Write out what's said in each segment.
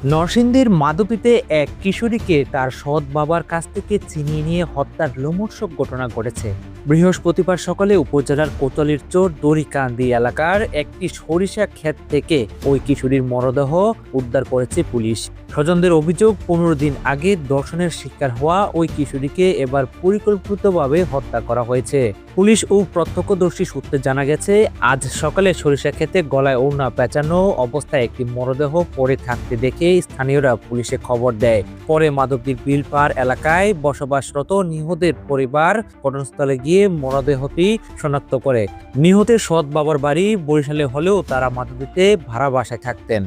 নরসিংদীর মাদুপিতে এক কিশোরীকে তার সৎ বাবার কাছ থেকে ছিনিয়ে নিয়ে হত্যার লোমহর্ষক ঘটনা ঘটেছে। বৃহস্পতিবার সকালে উপজেলার কোতলির চর দড়িকান্দি এলাকার একটি সরিষা ক্ষেত থেকে ওই কিশোরীর মরদেহ উদ্ধার করেছে পুলিশ। স্বজনদের অভিযোগ, 15 দিন আগে ধর্ষণের শিকার হওয়া ওই কিশোরীকে এবার পরিকল্পিতভাবে হত্যা করা হয়েছে। পুলিশ ও প্রত্যক্ষদর্শী সূত্রে জানা গেছে, আজ সকালে সরিষা ক্ষেতে গলায় ওড়না পেঁচানো অবস্থায় একটি মরদেহ পড়ে থাকতে দেখে স্থানীয়রা পুলিশে খবর দেয়। পরে মাধবদীর বিলপাড় এলাকায় বসবাসরত নিহতের পরিবার ঘটনাস্থলে গিয়ে মরদেহটি শনাক্ত করে। নিহতের সৎ বাবার বাড়ি বরিশালে হলেও তারা মাধবদীতে ভাড়া বাসায় থাকতেন।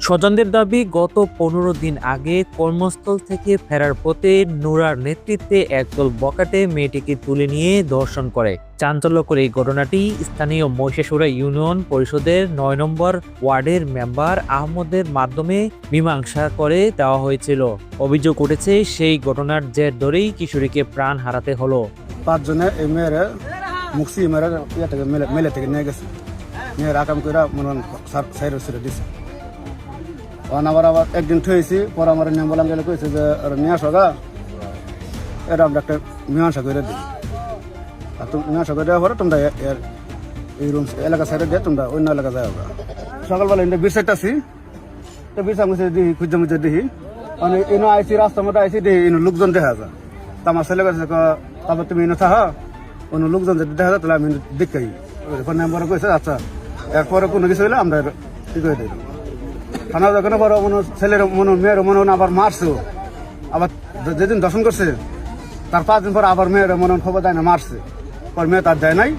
স্বজনদের দাবি, গত 15 দিন আগে কর্মস্থল থেকে ফেরার পথে নুরার নেতৃত্বে একদল বখাটে মেয়েটিকে তুলে নিয়ে ধর্ষণ করে। চাঞ্চল্যকর এই ঘটনাটি স্থানীয় মহিষাসুরা ইউনিয়ন পরিষদের 9 নম্বর ওয়ার্ডের মেম্বার আহমদের মাধ্যমে মীমাংসা করে দেওয়া হয়েছিল। অভিযোগ উঠেছে, সেই ঘটনার জের ধরেই কিশোরীকে প্রাণ হারাতে হলো। 5 জনে এই মেয়েরা মুক্সি মেয়েরা মেলে থেকে নিয়ে গেছে, নিয়ে রাকাম করে মনে সাইড ছেড়ে দিছে। আবার একদিন ঠেয়েছি, পরে আমার নিয়ম বলাম গেলে কইছে যে নিয়ে আসো গা, এটা আমরা একটা মীমাংসা করে দিই। আর তুমি মীমাংসা করে দেওয়ার পরে তোমরা এই রুম এলাকা সাইডে দিয়ে তোমরা অন্য এলাকা যাও। সকালবেলা ইন্ডিয়া বীর সাইড আছি, তো বীর সামনে দিই খুঁজে মুজে দিই, মানে ইনো আইসি রাস্তার মধ্যে আইসি দিই, ইনো লোকজন দেখা যায়। তা আমার ছেলে কাছে তারপর তুমি ইনো থাকা, অন্য লোকজন যদি দেখা যায় তাহলে আমি দেখি নাম্বার কইছে। আচ্ছা, এরপরে কোনো কিছু হলে আমরা কি করে দিই। থানা যখন বড় মনে ছেলের মনে মেয়ের মনে আবার মারছে, আবার যেদিন দর্শন করছে তার 5 দিন পর আবার মেয়ের মনে খবর দেয় না মারছে। পরে মেয়ে তার দেয় নাই,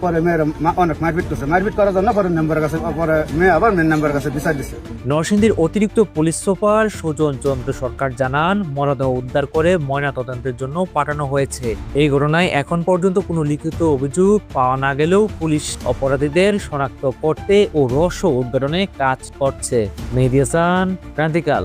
পরে মেয়ের অনেক মারপিট করছে। মারপিট করার জন্য পরে মেম্বারের কাছে, পরে মেয়ে আবার মেন মেম্বারের কাছে বিচার দিচ্ছে। নরসিংদীর অতিরিক্ত পুলিশ সুপার সুজন চন্দ্র সরকার জানান, মরদেহ উদ্ধার করে ময়নাতদন্তের জন্য পাঠানো হয়েছে। এই ঘটনায় এখন পর্যন্ত কোনো লিখিত অভিযোগ পাওয়া না গেলেও পুলিশ অপরাধীদের শনাক্ত করতে ও রহস্য উদ্ঘাটনে কাজ করছে। মেহেদী হাসান, ক্রান্তিকাল।